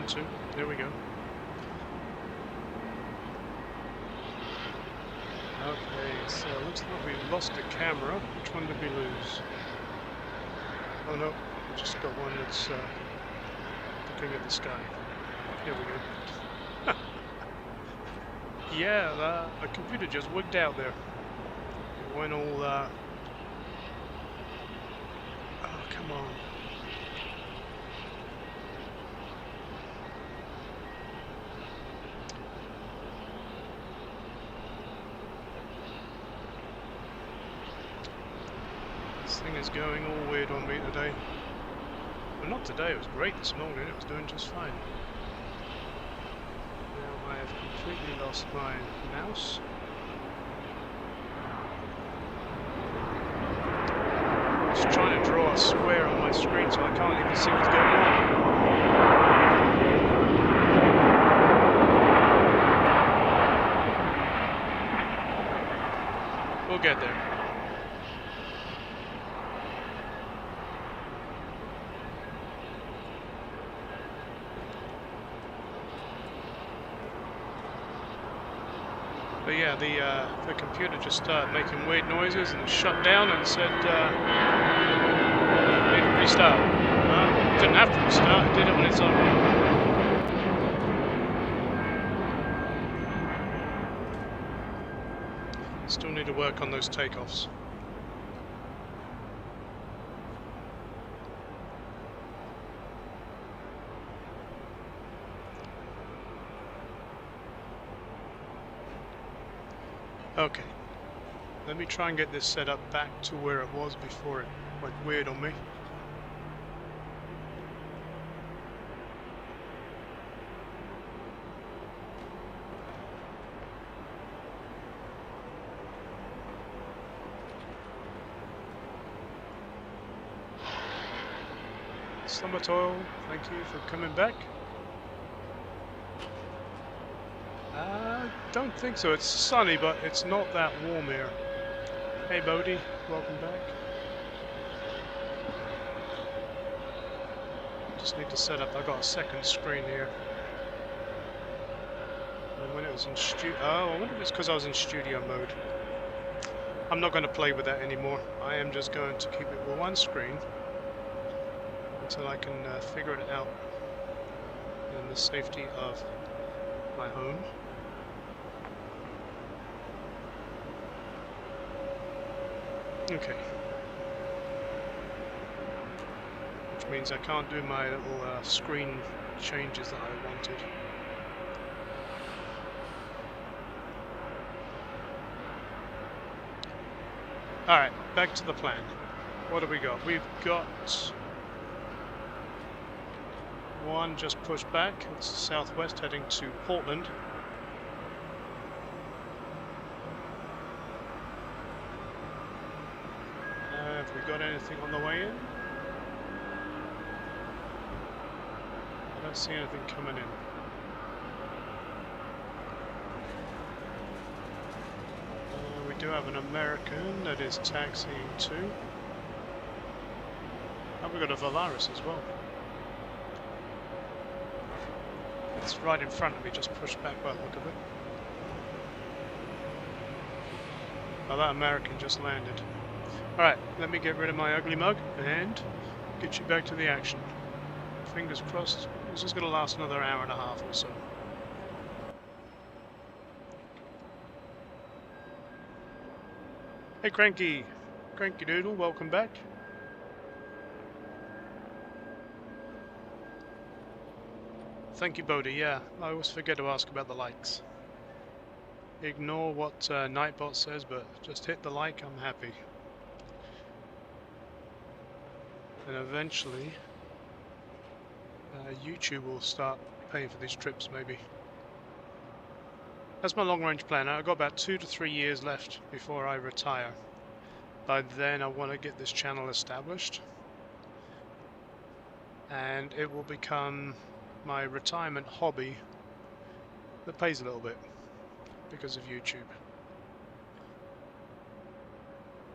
1, 2. There we go. Okay, so it looks like we lost a camera. Which one did we lose? Oh no, we just got one that's looking at the sky. Here we go. Yeah, the computer just wigged out there. It went all, oh, come on. This thing is going all weird on me today. Well, not today, it was great this morning, it was doing just fine. Now I have completely lost my mouse. I'm just trying to draw a square on my screen so I can't even see what's going on. We'll get there. But yeah, the computer just started making weird noises and shut down and said, need to restart. It didn't have to restart, it did it on its own. Still need to work on those takeoffs. Okay, let me try and get this set up back to where it was before it went weird on me. Summer Toil, thank you for coming back. Don't think so. It's sunny, but it's not that warm here. Hey Bodhi, welcome back. Just need to set up. I got a second screen here. And when it was in studio, oh, I wonder if it's because I was in studio mode. I'm not going to play with that anymore. I am just going to keep it with one screen until I can figure it out in the safety of my home. Okay. Which means I can't do my little screen changes that I wanted. Alright, back to the plan. What have we got? We've got one just pushed back. It's southwest heading to Portland. Have we got anything on the way in? I don't see anything coming in. We do have an American that is taxiing too. And we've got a Valaris as well. It's right in front of me, just pushed back by the look of it. Oh, that American just landed. Alright, let me get rid of my ugly mug and get you back to the action. Fingers crossed, this is going to last another hour and a half or so. Hey Cranky Doodle, welcome back. Thank you Bodhi, yeah, I always forget to ask about the likes. Ignore what Nightbot says, but just hit the like, I'm happy. And eventually, YouTube will start paying for these trips, maybe. That's my long-range plan. I've got about 2 to 3 years left before I retire. By then, I want to get this channel established. And it will become my retirement hobby that pays a little bit because of YouTube.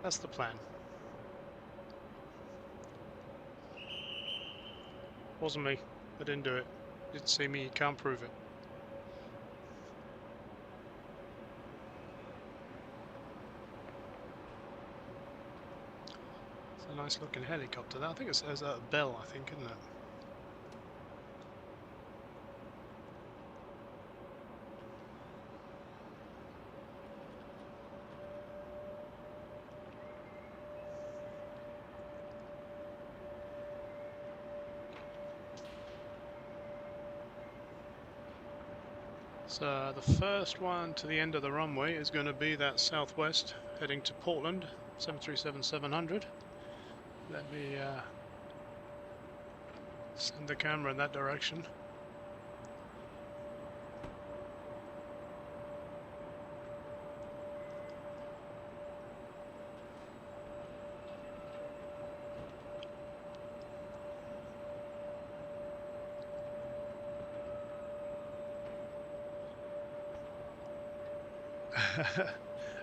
That's the plan. Wasn't me. I didn't do it. Did see me, you can't prove it. It's a nice looking helicopter. I think it's a Bell, I think, isn't it? So the first one to the end of the runway is going to be that Southwest heading to Portland, 737-700. Let me send the camera in that direction.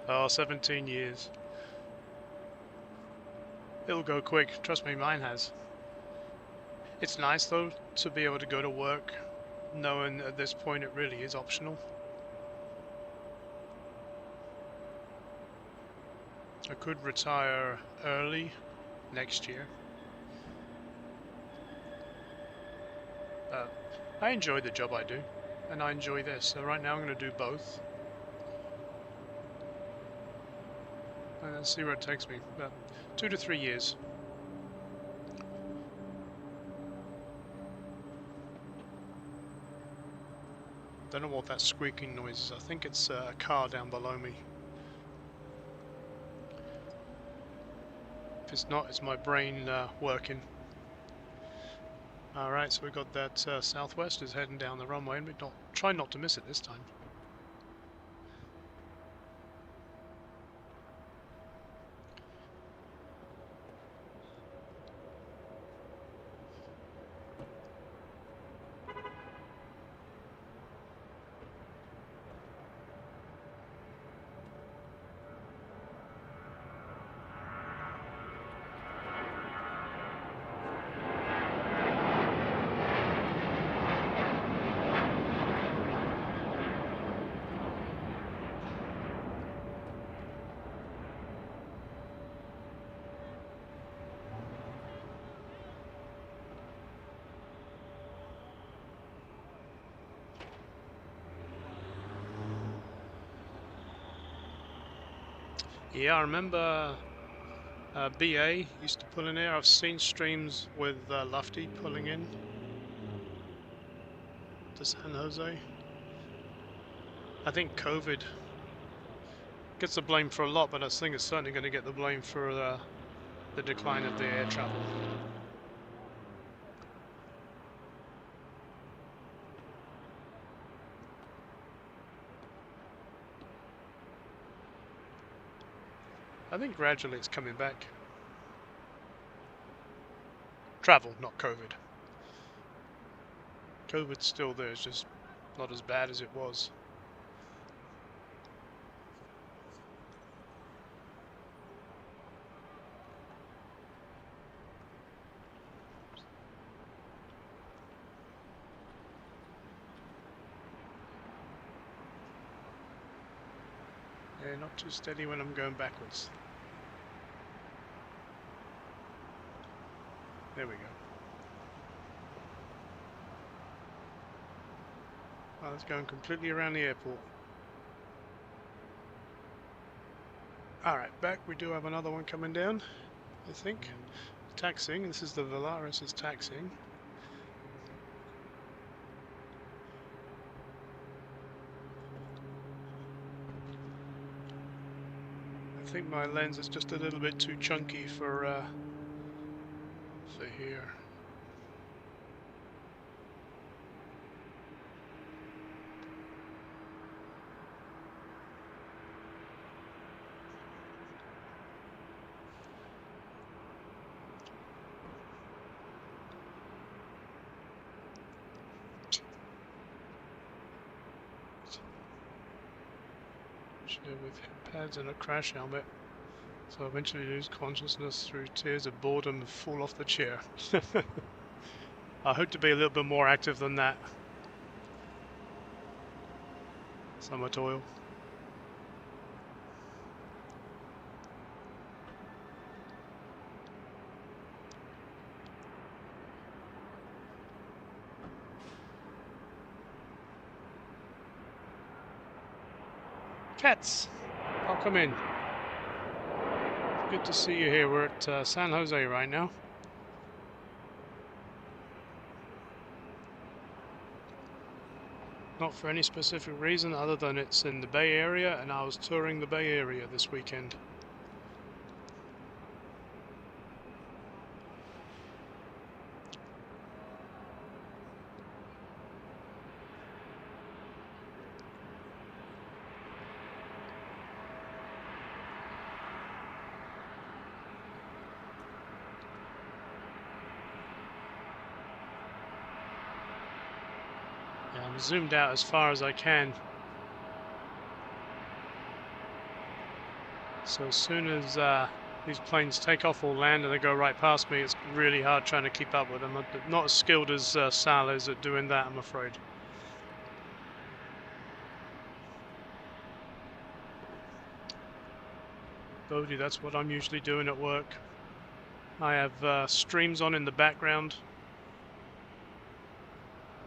Oh, 17 years. It'll go quick, trust me, mine has. It's nice though to be able to go to work knowing at this point it really is optional. I could retire early next year. I enjoy the job I do, and I enjoy this, so right now I'm going to do both. And let's see where it takes me. 2 to 3 years. Don't know what that squeaking noise is. I think it's a car down below me. If it's not, it's my brain working. Alright, so we got that Southwest is heading down the runway, and we try not to miss it this time. Yeah, I remember BA used to pull in here. I've seen streams with Lufty pulling in to San Jose. I think COVID gets the blame for a lot, but I think it's certainly going to get the blame for the decline of the air travel. I think gradually it's coming back. Travel, not COVID. COVID's still there, it's just not as bad as it was. Yeah, not too steady when I'm going backwards. There we go. Oh, it's going completely around the airport. Alright, back. We do have another one coming down, I think. Taxiing. This is the Volaris is taxiing. I think my lens is just a little bit too chunky for here. With pads and a crash helmet, so eventually lose consciousness through tears of boredom and fall off the chair. I hope to be a little bit more active than that. Summer toil. Cats, welcome in. Good to see you here. We're at San Jose right now. Not for any specific reason other than it's in the Bay Area and I was touring the Bay Area this weekend. I'm zoomed out as far as I can. So as soon as these planes take off or land and they go right past me, it's really hard trying to keep up with them. I'm not as skilled as Sal is at doing that, I'm afraid. Bodhi, that's what I'm usually doing at work. I have streams on in the background.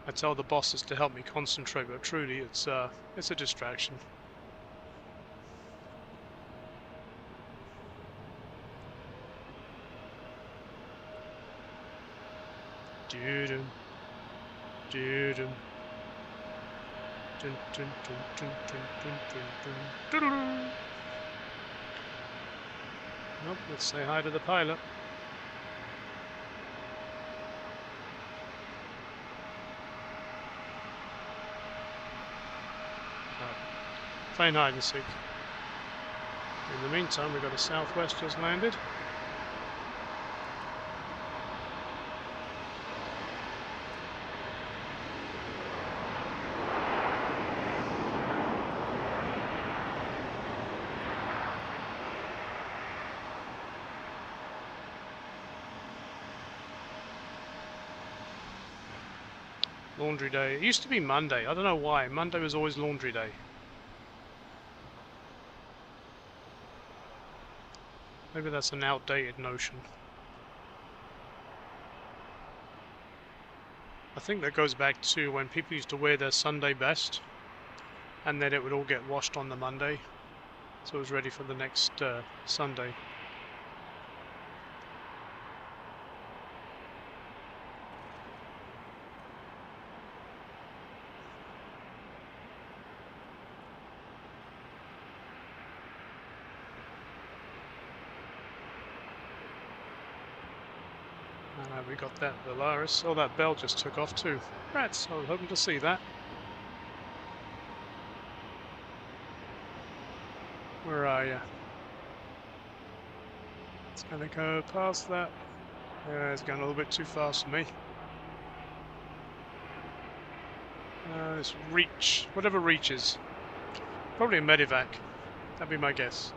I tell the bosses to help me concentrate, but truly it's a distraction. Doo-dum, doo-dum, dun dun dun dun dun dun dun dun. Nope, let's say hi to the pilot. Playing hide and seek. In the meantime, we've got a Southwest just landed. Laundry day. It used to be Monday. I don't know why. Monday was always laundry day. Maybe that's an outdated notion. I think that goes back to when people used to wear their Sunday best and then it would all get washed on the Monday, so it was ready for the next Sunday. We got that Valaris. Oh, that bell just took off too. Rats, I was hoping to see that. Where are you? It's gonna go past that. Yeah, it's going a little bit too fast for me. This reach, whatever reaches. Probably a medevac. That'd be my guess.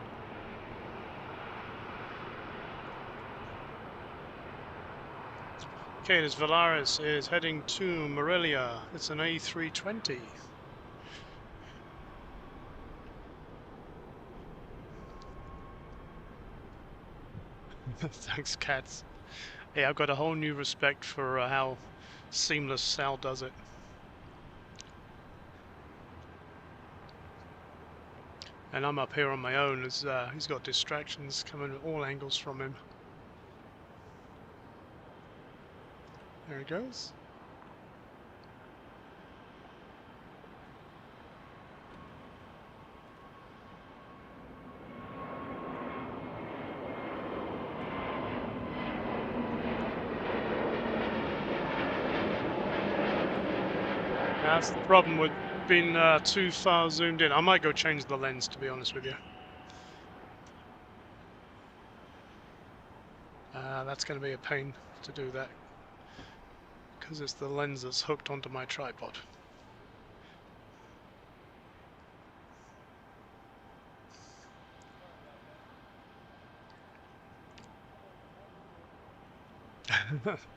Okay, this Valaris is heading to Morelia. It's an A320. Thanks, cats. Hey, I've got a whole new respect for how seamless Sal does it. And I'm up here on my own as he's got distractions coming at all angles from him. There he goes. That's the problem with being too far zoomed in. I might go change the lens, to be honest with you. That's going to be a pain to do that, because it's the lens that's hooked onto my tripod.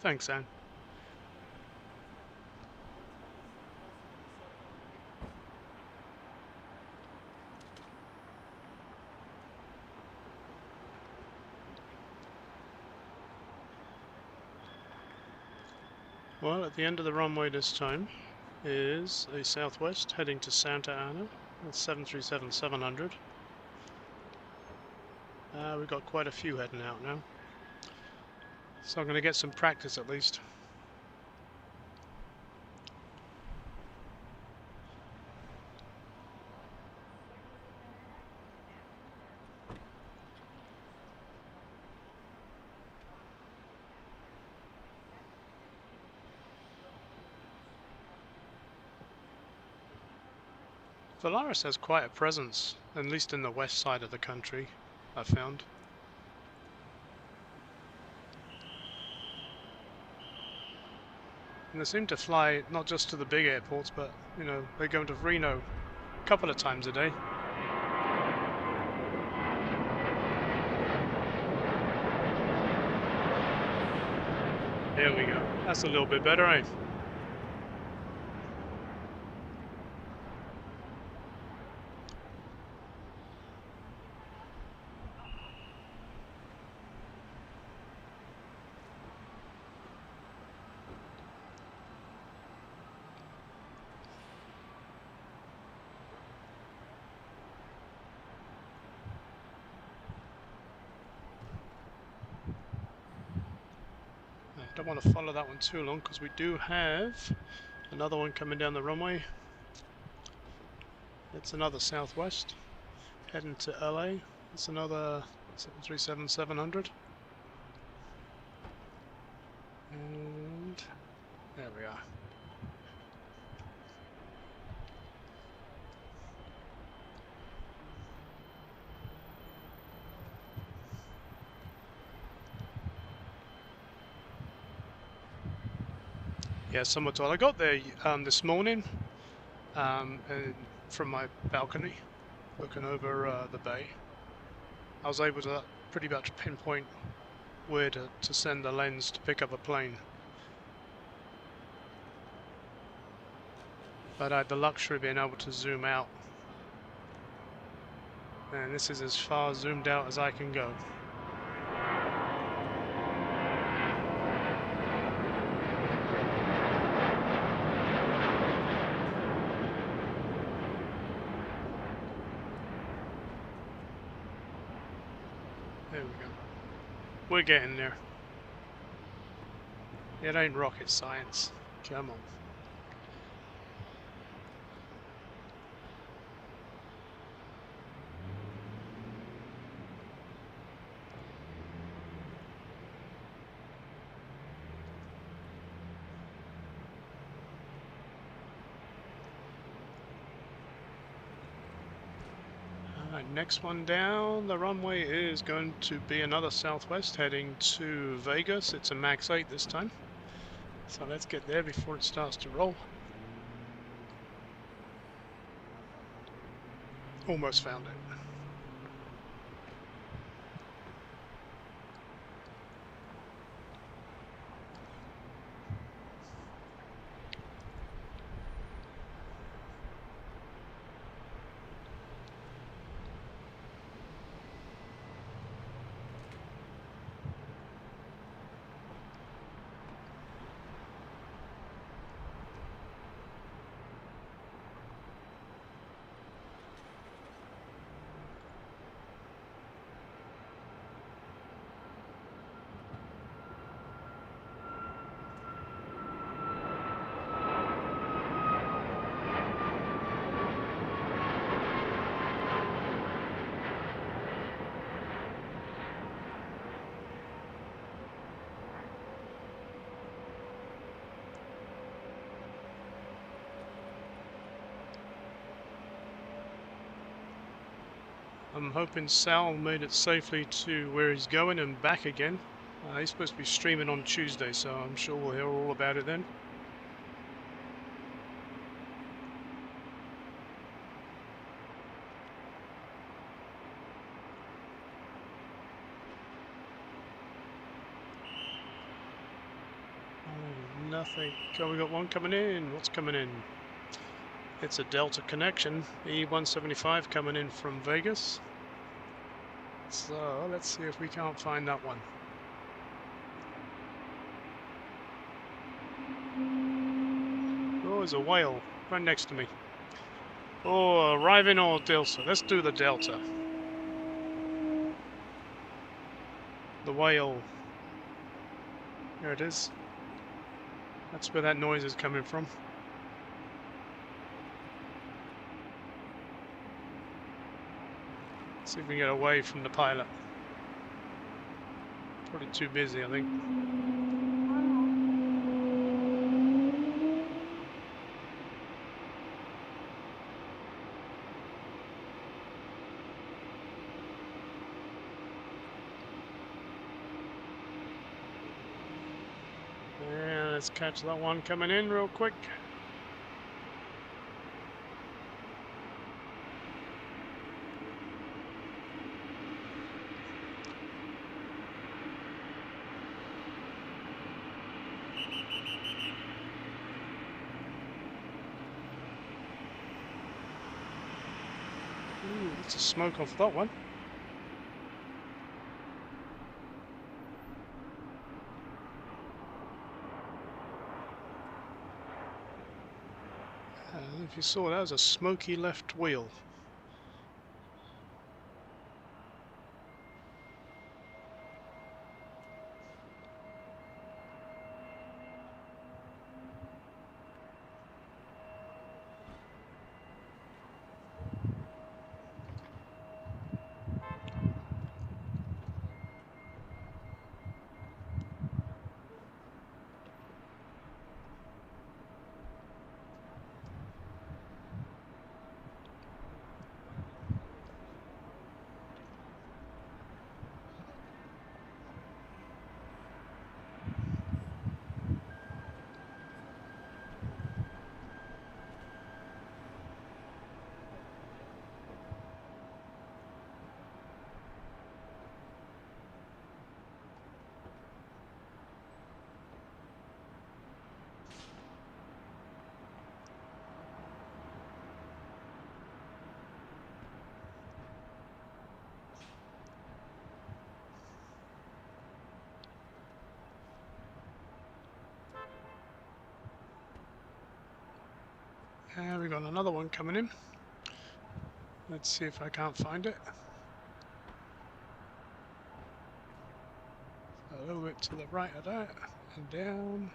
Thanks, Anne. Well, at the end of the runway this time is a southwest heading to Santa Ana. That's 737-700. We've got quite a few heading out now, so I'm going to get some practice at least. Volaris has quite a presence, at least in the west side of the country, I've found. And they seem to fly not just to the big airports, but, you know, they go to Reno a couple of times a day. There we go. That's a little bit better, eh? I don't want to follow that one too long because we do have another one coming down the runway. It's another southwest heading to LA. It's another 737-700. And there we are. Yeah, somewhat tall. I got there this morning and from my balcony, looking over the bay. I was able to pretty much pinpoint where to send the lens to pick up a plane. But I had the luxury of being able to zoom out. And this is as far zoomed out as I can go. There we go. We're getting there. It ain't rocket science. Come on. Next one down the runway is going to be another southwest heading to Vegas. It's a max 8 this time. So let's get there before it starts to roll. Almost found it. I'm hoping Sal made it safely to where he's going and back again. He's supposed to be streaming on Tuesday, so I'm sure we'll hear all about it then. Oh, nothing. Oh, we got one coming in. What's coming in? It's a Delta connection, E175 coming in from Vegas. So let's see if we can't find that one. there's a whale right next to me. Oh, arriving or delta. Let's do the delta. The whale. There it is. That's where that noise is coming from. See if we can get away from the pilot. Probably too busy, I think. Yeah, let's catch that one coming in real quick. Ooh, that's a smoke off that one. If you saw, that was a smoky left wheel. We got another one coming in. Let's see if I can't find it. A little bit to the right of that, and down.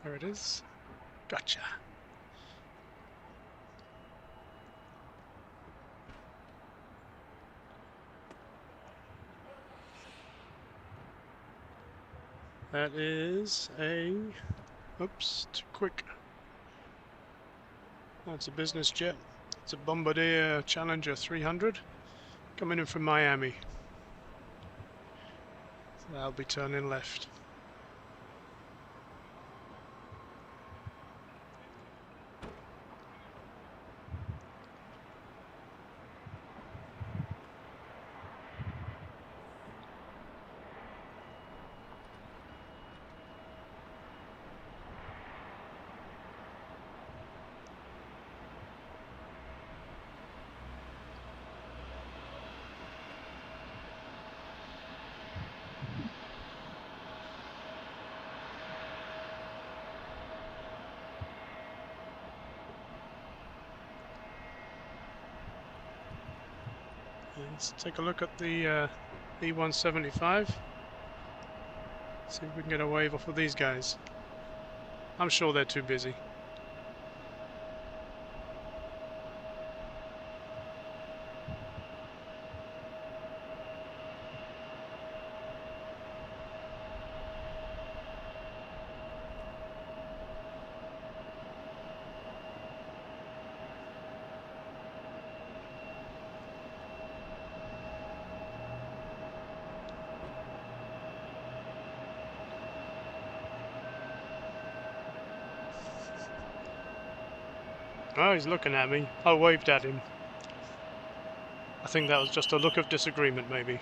There it is. Gotcha. That is a... Oops, too quick. That's a business jet. It's a Bombardier Challenger 300 coming in from Miami. So I'll be turning left. Let's take a look at the E175. See if we can get a wave off of these guys. I'm sure they're too busy. Oh, he's looking at me. I waved at him. I think that was just a look of disagreement, maybe.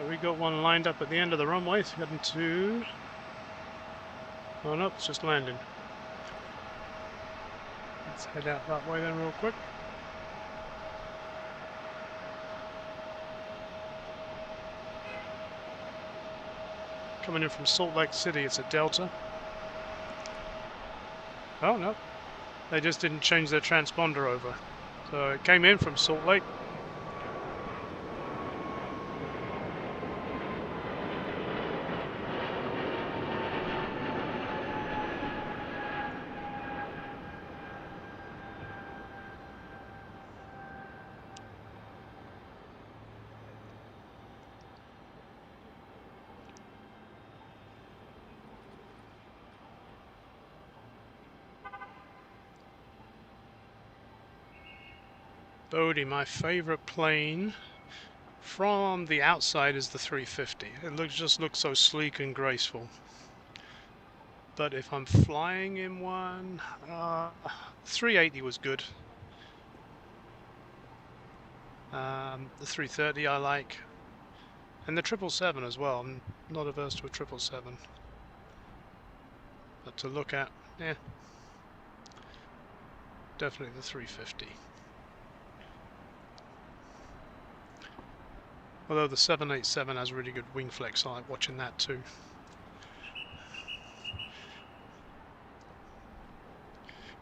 Alright, we got one lined up at the end of the runway, heading to... Oh no, it's just landing. Let's head out that way then real quick. Coming in from Salt Lake City, it's a Delta. Oh no, they just didn't change their transponder over. So it came in from Salt Lake. Bodie, my favorite plane from the outside is the 350. It just looks so sleek and graceful. But if I'm flying in one, 380 was good. The 330 I like, and the 777 as well. I'm not averse to a 777, but to look at, yeah, definitely the 350. Although the 787 has really good wing flex, I like watching that too.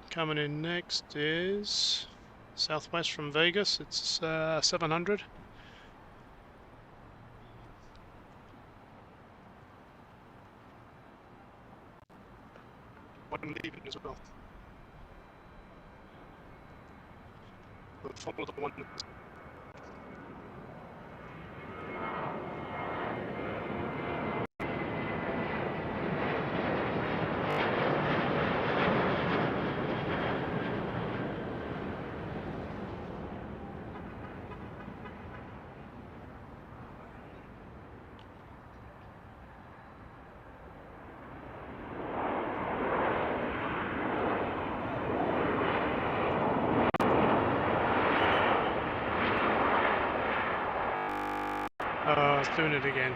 Coming in next is Southwest from Vegas. It's 700. I'm leaving as well. But follow the one. Oh, it's doing it again.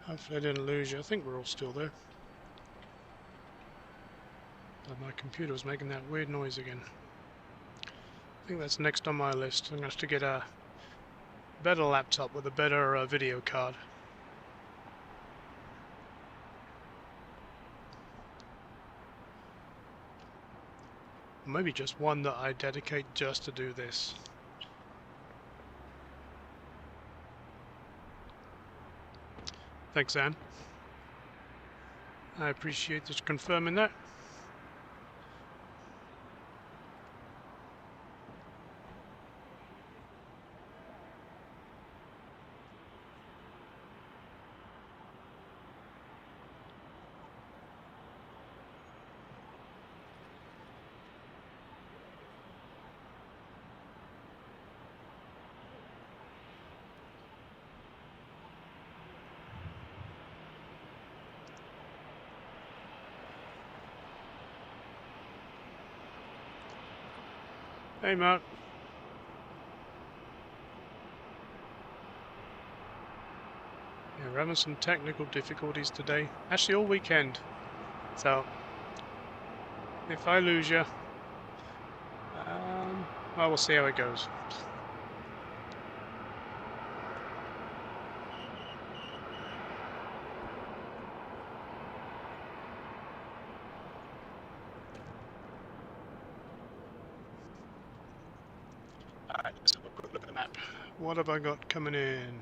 Hopefully I didn't lose you. I think we're all still there. But my computer was making that weird noise again. I think that's next on my list. I'm going to have to get a better laptop with a better video card. Maybe just one that I dedicate just to do this. Thanks, Anne. I appreciate just confirming that. Hey, Mark. Yeah, we're having some technical difficulties today. Actually, all weekend. So, if I lose you, well, we'll see how it goes. Alright, let's have a quick look at the map. What have I got coming in?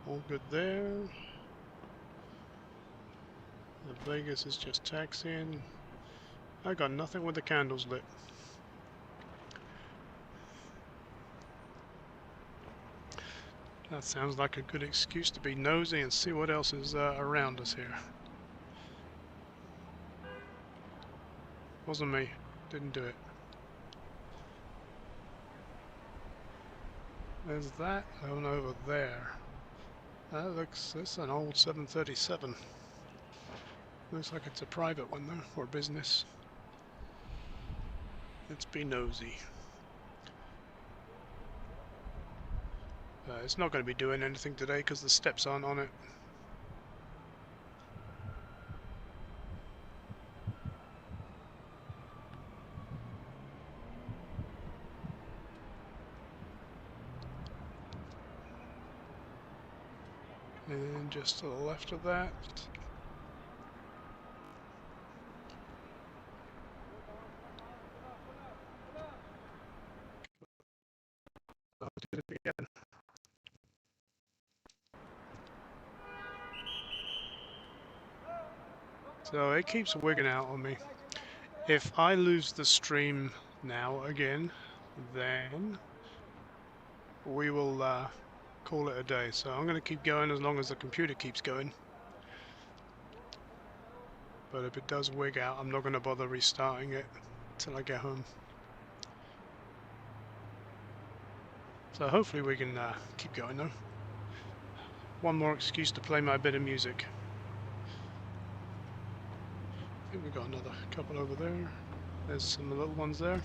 All good there. The Vegas is just taxiing. I got nothing with the candles lit. That sounds like a good excuse to be nosy and see what else is around us here. Wasn't me. Didn't do it. There's that one over there. That's an old 737. Looks like it's a private one though, or business. Let's be nosy. It's not going to be doing anything today because the steps aren't on it. And just to the left of that. Oh, did it again. So it keeps wigging out on me. If I lose the stream now again, then we will call it a day. So I'm going to keep going as long as the computer keeps going. But if it does wig out, I'm not going to bother restarting it till I get home. So hopefully we can keep going though. One more excuse to play my bit of music. I think we've got another couple over there. There's some little ones there.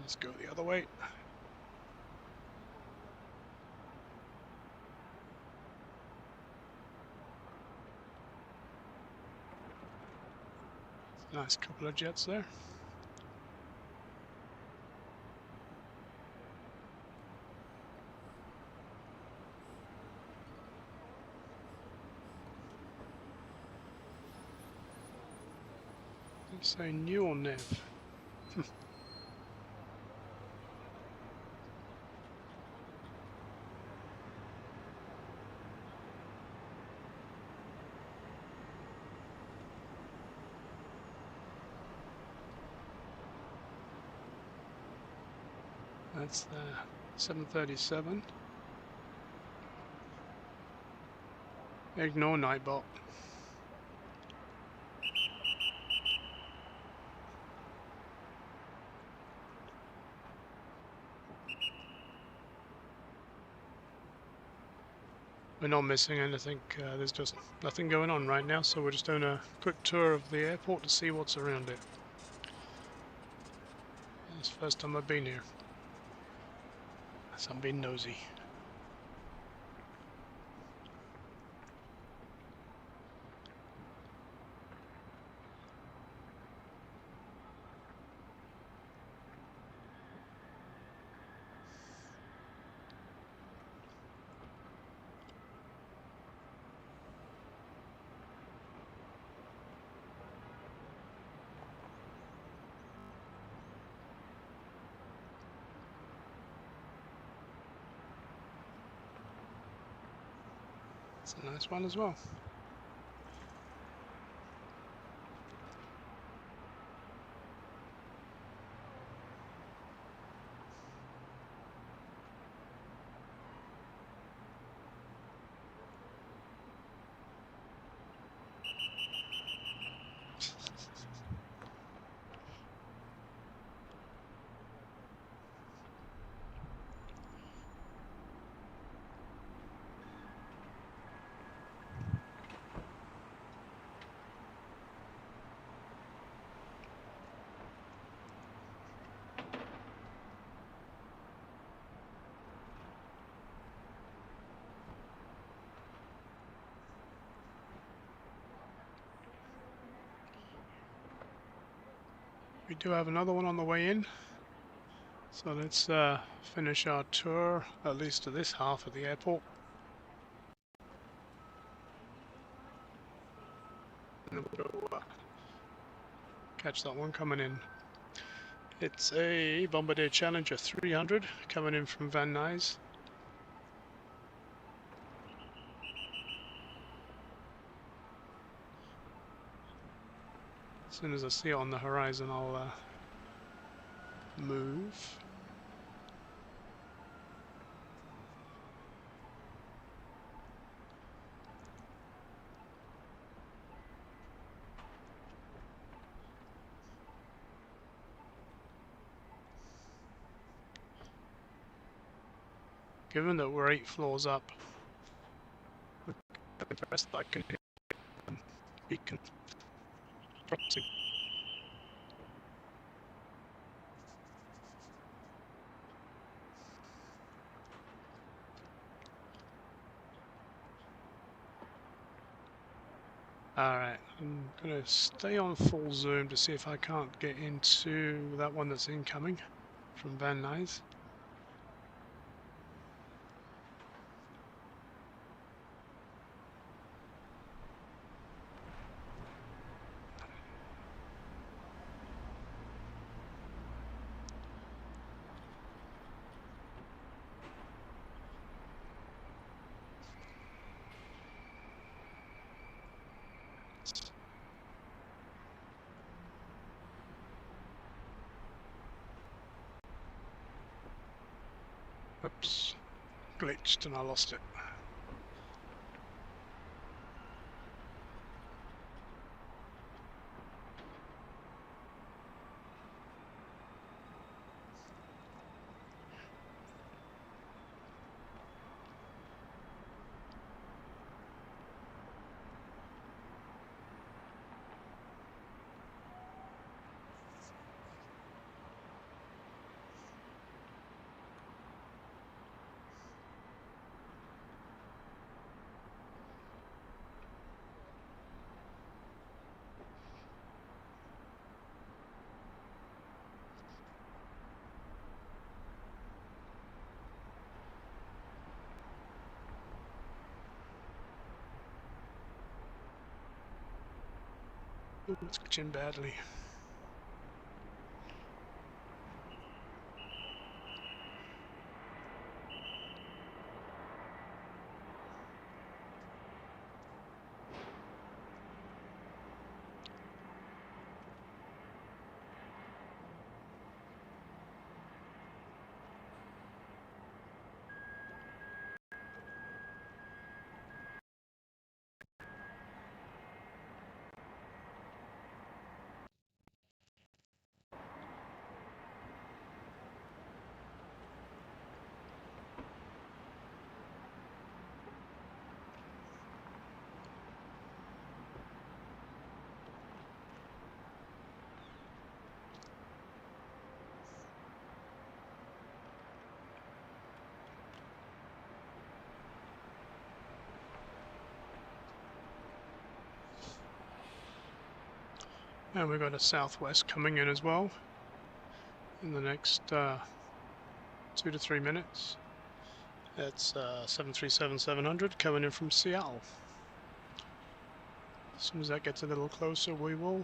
Let's go the other way. Nice couple of jets there. Let's say new or nev. That's the 737. Ignore Nightbot. We're not missing anything. There's just nothing going on right now, so we're just doing a quick tour of the airport to see what's around it. It's the first time I've been here, so I'm being nosy. It's a nice one as well. We do have another one on the way in, so let's finish our tour, at least to this half of the airport. We'll catch that one coming in. It's a Bombardier Challenger 300 coming in from Van Nuys. As soon as I see it on the horizon, I'll move. Given that we're 8 floors up, I'm impressed that I can hit beacon crossing. Alright, I'm going to stay on full zoom to see if I can't get into that one that's incoming from Van Nuys. Oops, glitched and I lost it. Ooh, it's glitching badly. And we've got a southwest coming in as well in the next 2 to 3 minutes. It's 737-700 coming in from Seattle. As soon as that gets a little closer, we will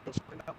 go find out.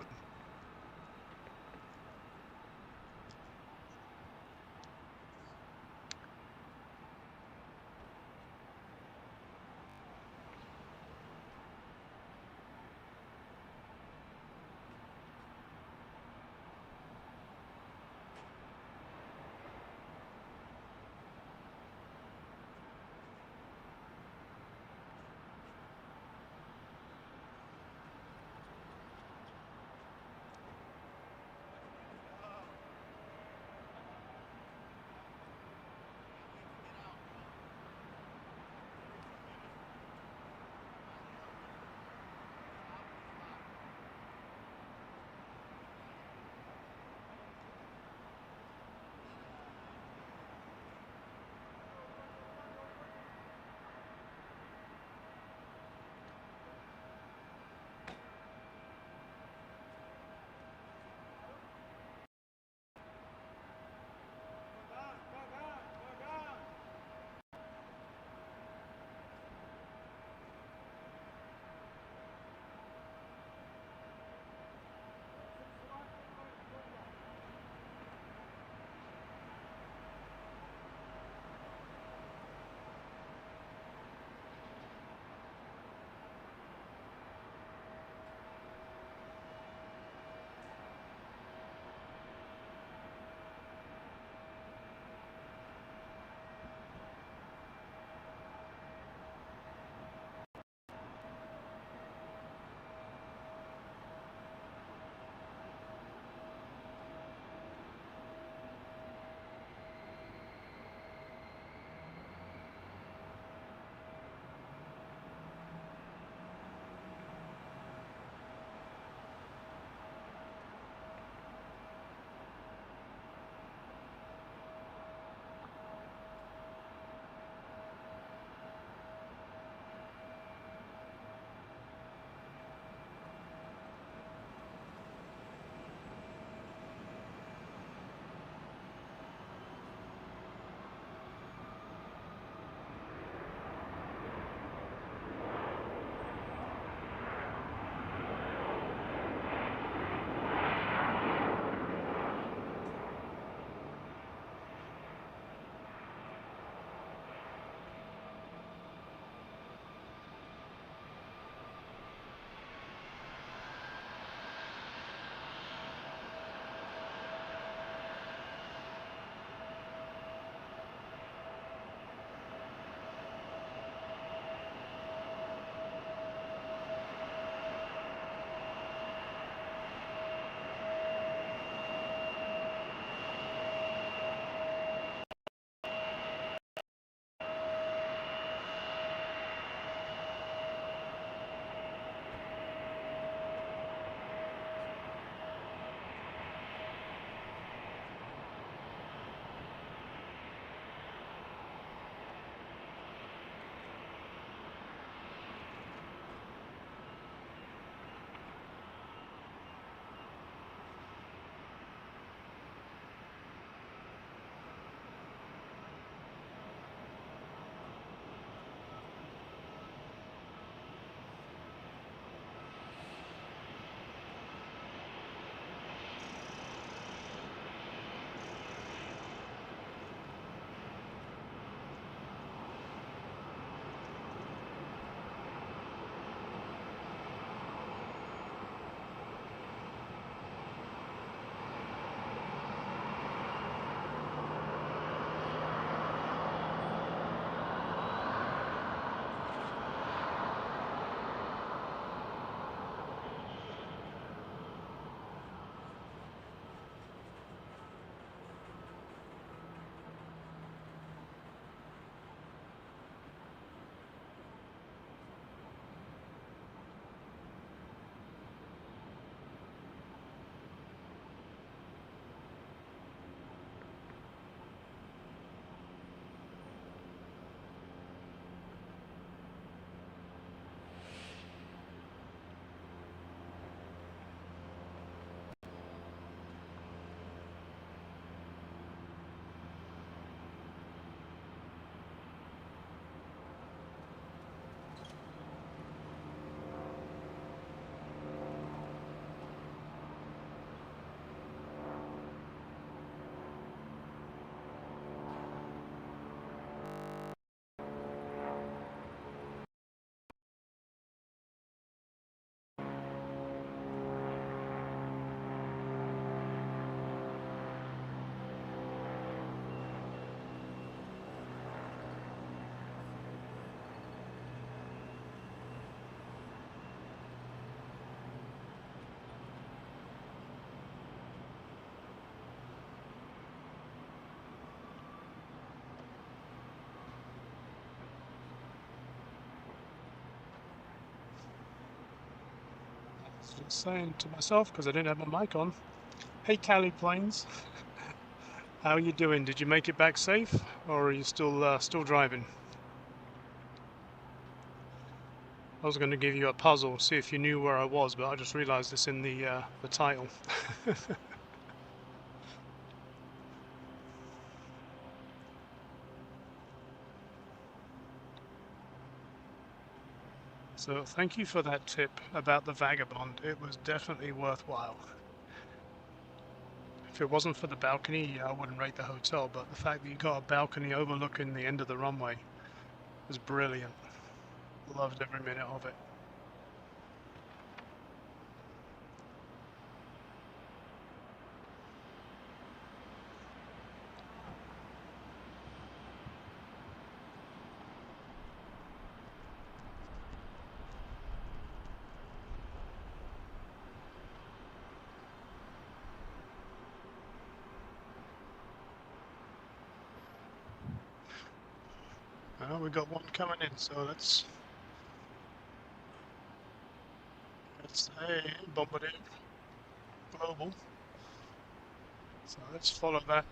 Just saying to myself, because I didn't have my mic on, hey Cali Plains, how are you doing? Did you make it back safe, or are you still driving? I was going to give you a puzzle, see if you knew where I was, but I just realised it's in the title. So thank you for that tip about the vagabond. It was definitely worthwhile. If it wasn't for the balcony, I wouldn't rate the hotel, but the fact that you got a balcony overlooking the end of the runway was brilliant. Loved every minute of it. Well, we got one coming in, so let's hey, Bombardier Global. So let's follow that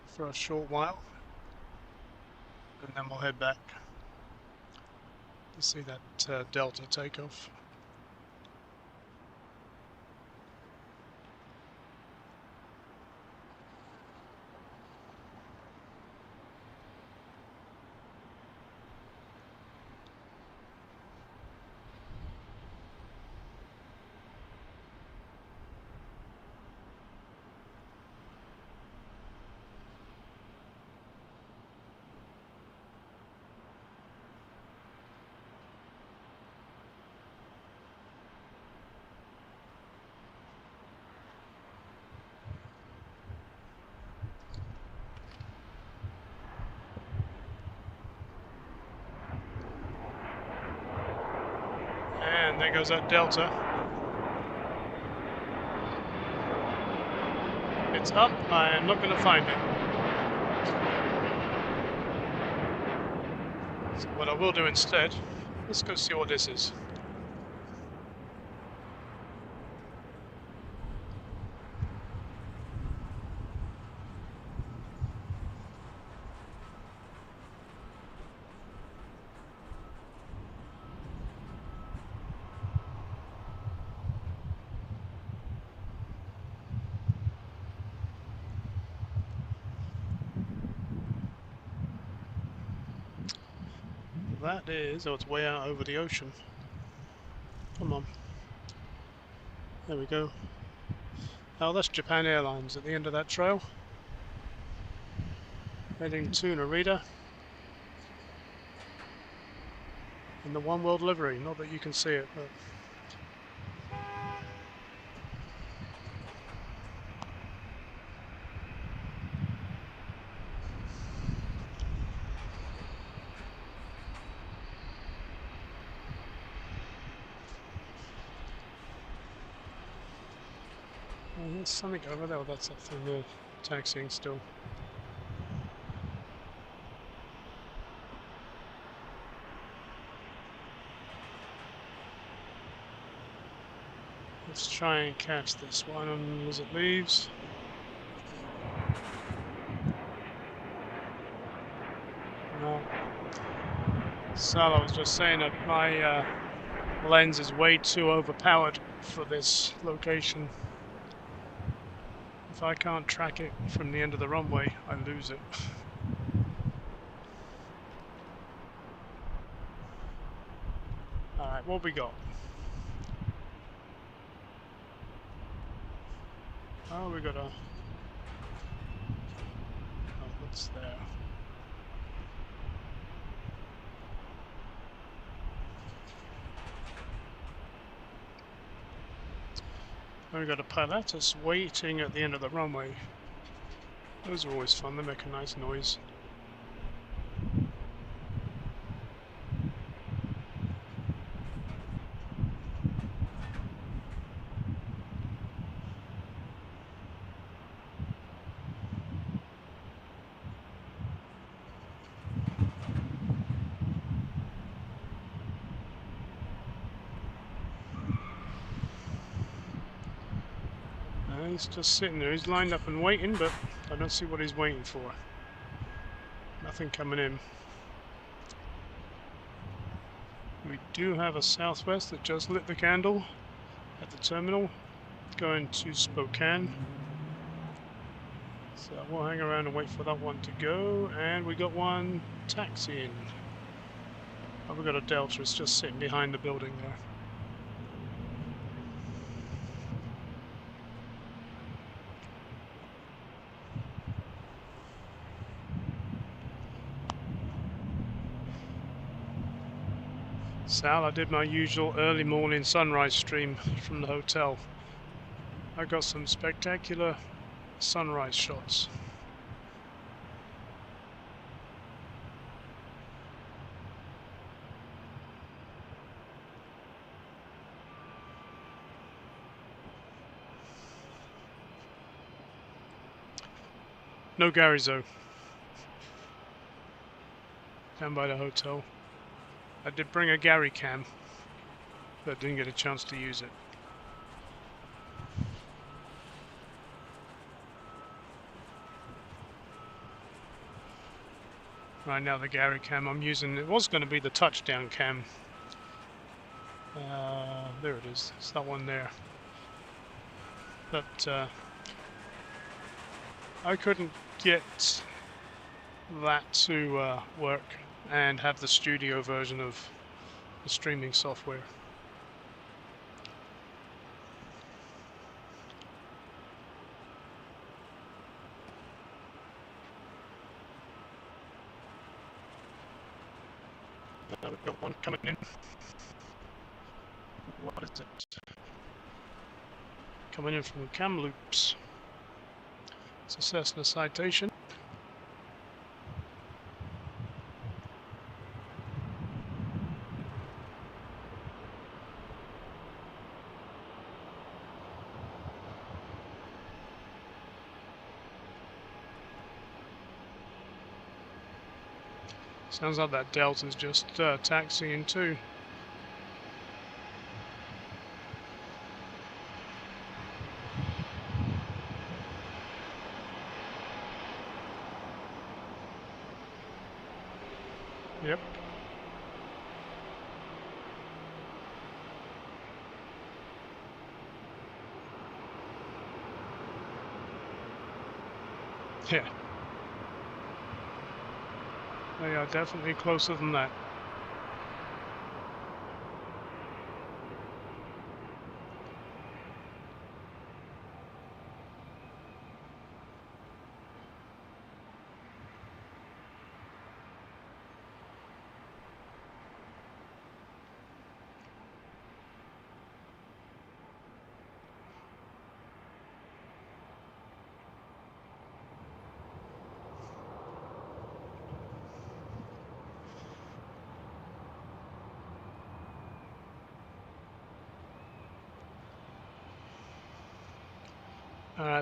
for a short while, and then we'll head back to see that Delta takeoff. And there goes that Delta. It's up. I am not going to find it. So what I will do instead, let's go see what this is. That is, oh, it's way out over the ocean. Come on. There we go. Oh, that's Japan Airlines at the end of that trail. Heading to Narita. In the One World livery. Not that you can see it, but... Oh, there's something over there. Oh, that's that thing there. Taxiing still. Let's try and catch this one as it leaves. No. Sal, I was just saying that my lens is way too overpowered for this location. If I can't track it from the end of the runway, I lose it. Alright, what we got? Oh, we got a... Oh, what's there? We got a Pilatus waiting at the end of the runway. Those are always fun, they make a nice noise. He's just sitting there. He's lined up and waiting, but I don't see what he's waiting for. Nothing coming in. We do have a Southwest that just lit the candle at the terminal going to Spokane. So we'll hang around and wait for that one to go. And we got one taxiing. Oh, we got a Delta. It's just sitting behind the building there. Sal, I did my usual early morning sunrise stream from the hotel. I got some spectacular sunrise shots. No Gary's though. Down by the hotel. I did bring a Gary cam, but didn't get a chance to use it. Right now the Gary cam I'm using, it was going to be the touchdown cam. There it is, it's that one there. But I couldn't get that to work and have the studio version of the streaming software. Now we've got one coming in. What is it? Coming in from Kamloops. It's a Cessna Citation. Sounds like that Delta's just taxiing too. Yep. Yeah. They are definitely closer than that.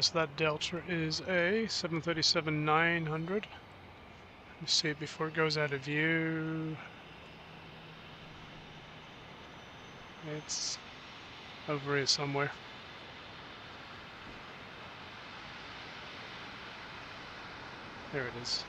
So that Delta is a 737-900. Let me see it before it goes out of view. It's over here somewhere. There it is.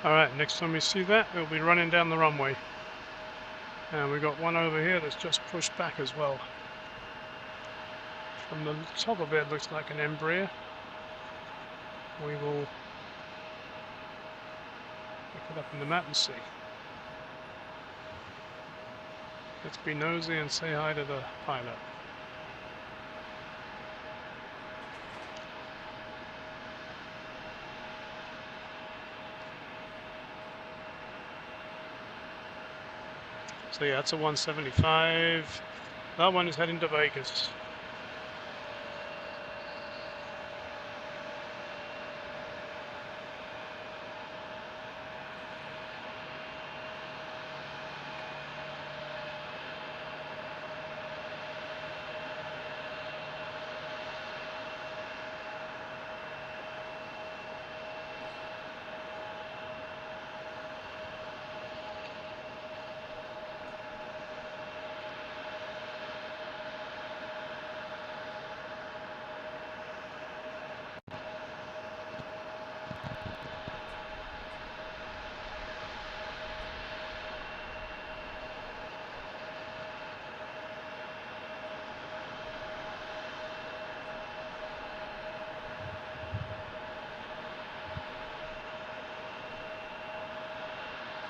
Alright, next time we see that, we'll be running down the runway. And we got one over here that's just pushed back as well. From the top of it looks like an Embraer. We will look it up in the map and see. Let's be nosy and say hi to the pilot. So yeah, that's a 175. That one is heading to Vegas.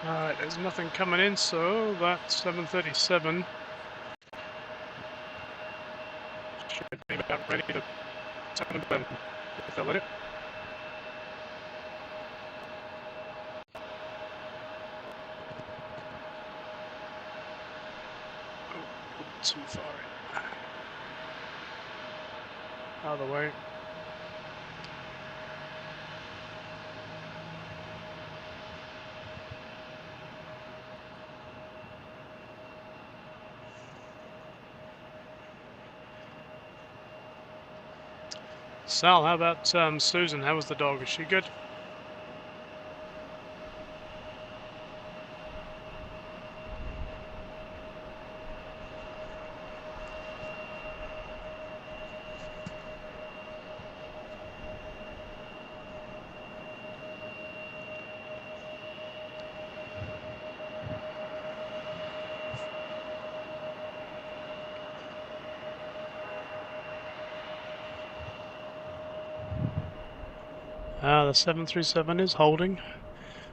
Alright, there's nothing coming in, so that 737 should be about ready to turn and burn if they'll let it. Oh, too far in. Out of the way. Sal, how about Susan? How was the dog? Is she good? The 737 is holding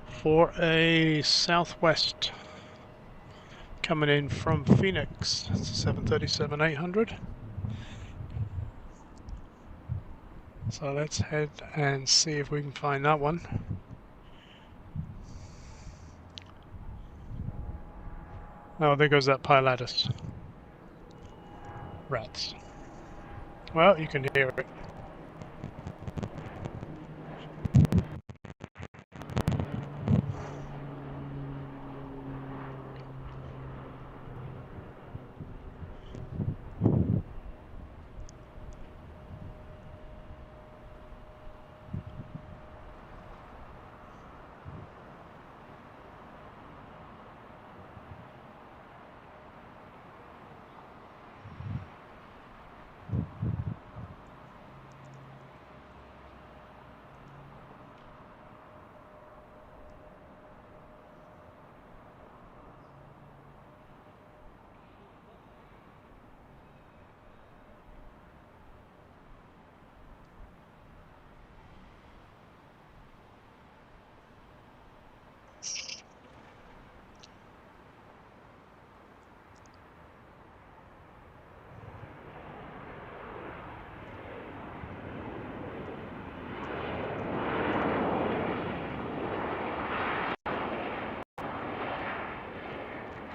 for a southwest coming in from Phoenix. It's a 737-800. So let's head and see if we can find that one. Oh, there goes that pilatus. Rats. Well, you can hear it.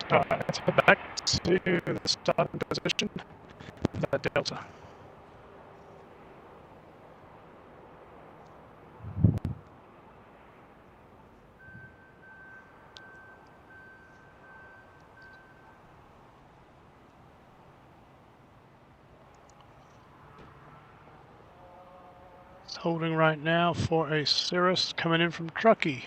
Alright, let's head back to the starting position of that Delta. It's holding right now for a Cirrus coming in from Truckee.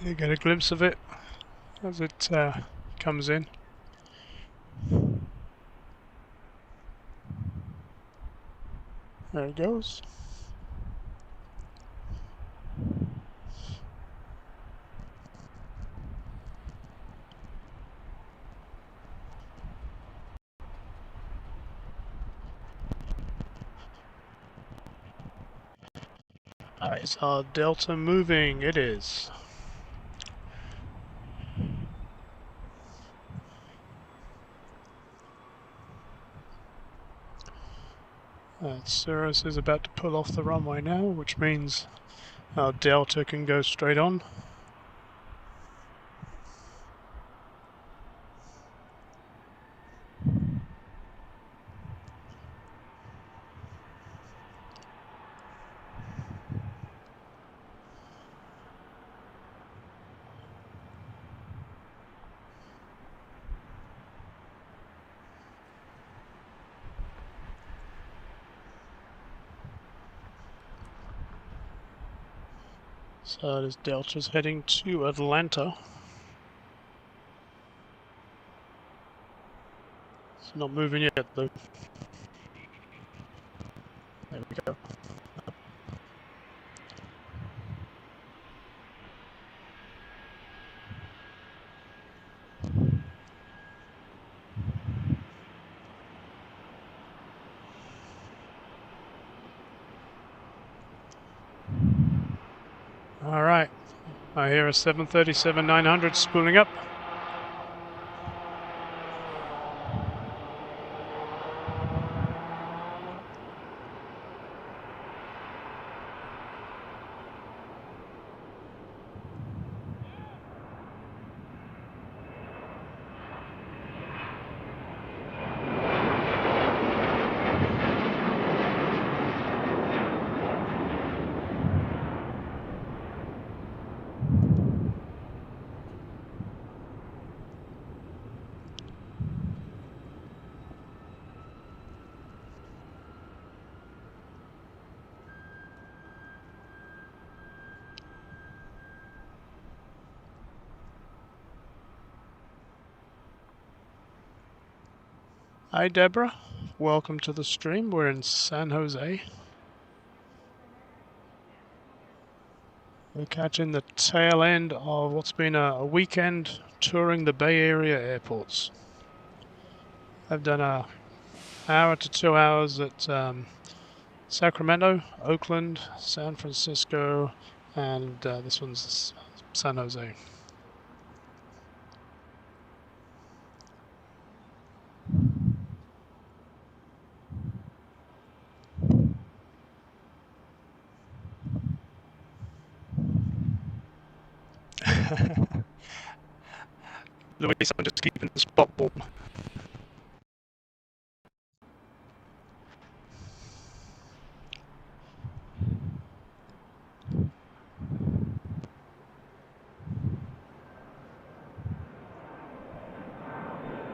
You get a glimpse of it as it comes in. There it goes. Alright, is our Delta moving? It is. Cirrus is about to pull off the runway now, which means our Delta can go straight on. So this Delta's heading to Atlanta. It's not moving yet though. There we go. Alright, I hear a 737-900 spooling up. Hi Deborah, welcome to the stream. We're in San Jose. We're catching the tail end of what's been a weekend touring the Bay Area airports. I've done an hour to 2 hours at Sacramento, Oakland, San Francisco, and this one's San Jose. Luis, I'm just keeping the spot warm.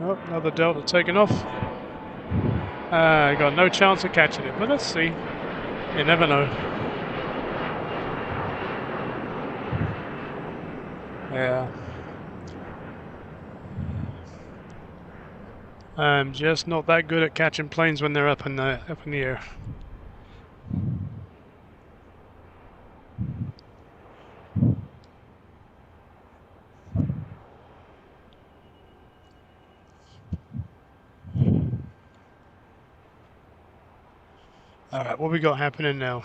Oh, another Delta taking off. Got no chance of catching it, but let's see. You never know. Yeah. I'm just not that good at catching planes when they're up in the air. Alright, what we got happening now?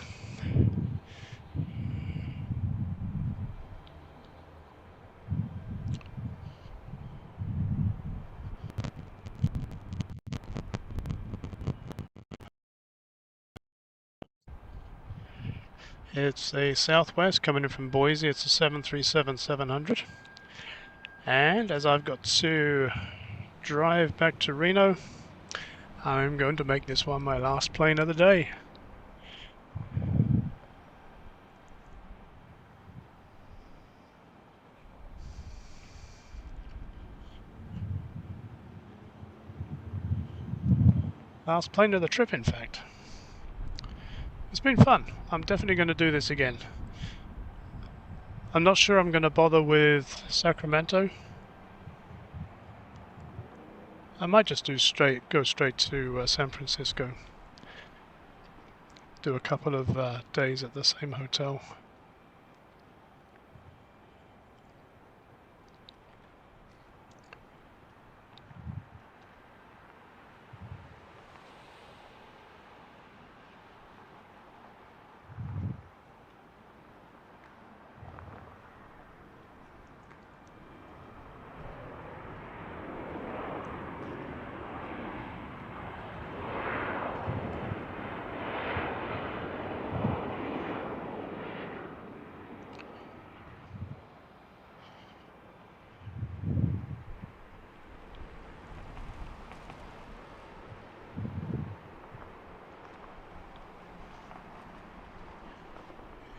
It's a Southwest coming in from Boise. It's a 737-700. And as I've got to drive back to Reno, I'm going to make this one my last plane of the day. Last plane of the trip, in fact. It's been fun. I'm definitely going to do this again. I'm not sure I'm going to bother with Sacramento. I might just go straight to San Francisco. Do a couple of days at the same hotel.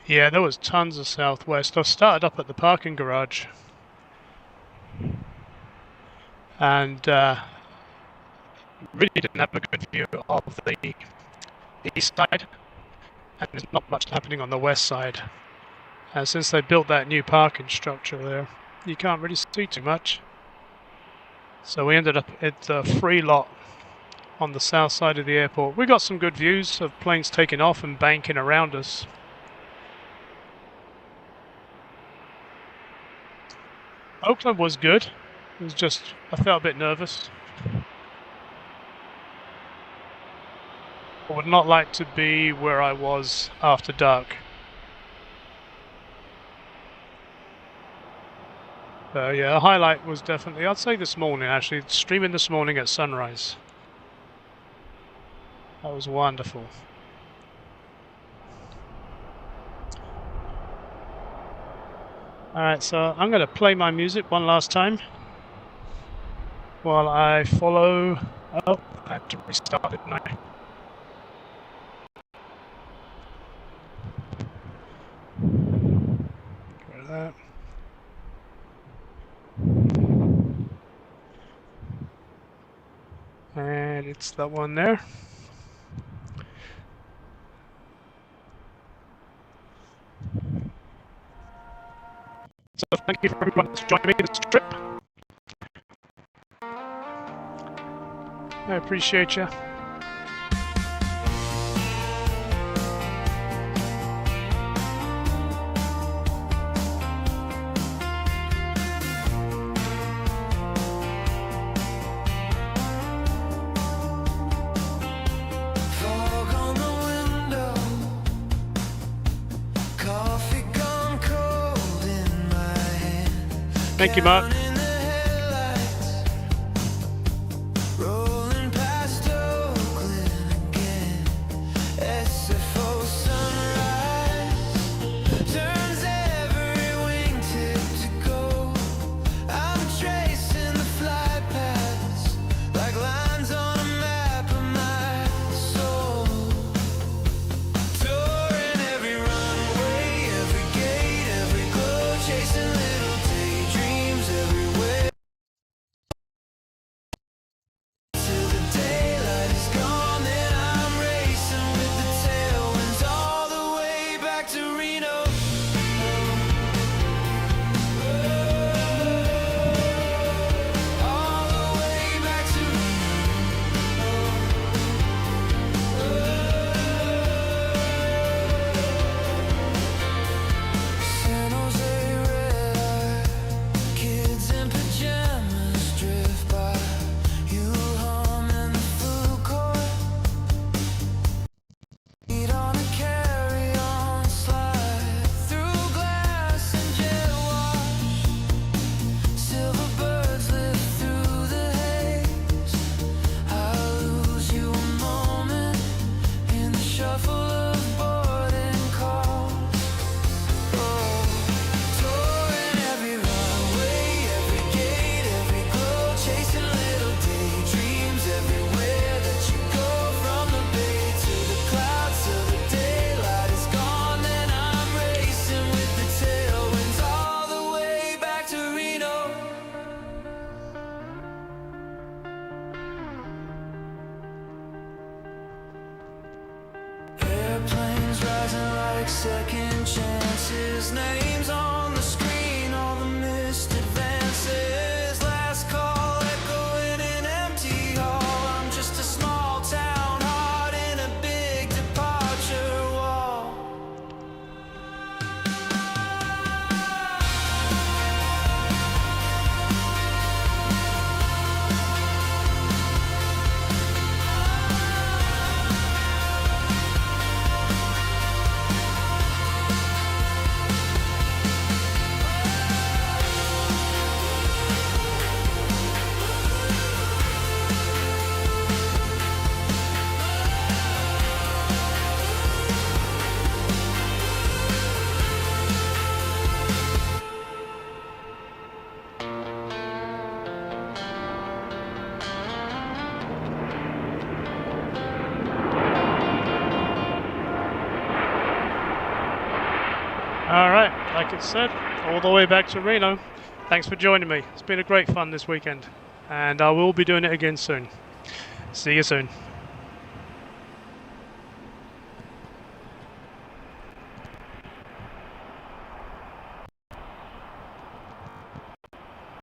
Yeah, there was tons of Southwest. I started up at the parking garage, and really didn't have a good view of the east side, and there's not much happening on the west side. And since they built that new parking structure there, you can't really see too much. So we ended up at the free lot on the south side of the airport. We got some good views of planes taking off and banking around us. Oakland was good. It was just, I felt a bit nervous. I would not like to be where I was after dark. Yeah, a highlight was definitely, I'd say this morning actually, streaming this morning at sunrise. That was wonderful. Alright, so I'm going to play my music one last time while I follow. Oh, I have to restart it now. Get rid of that. And it's that one there. So thank you for everyone that's joined me this trip. I appreciate you. Thank you, Mark. Second chances, names on the screen, all the missed advances. Last call echoing in empty hall. I'm just a small town heart in a big departure wall. like it said, all the way back to Reno. Thanks for joining me. It's been a great fun this weekend, and I will be doing it again soon. See you soon.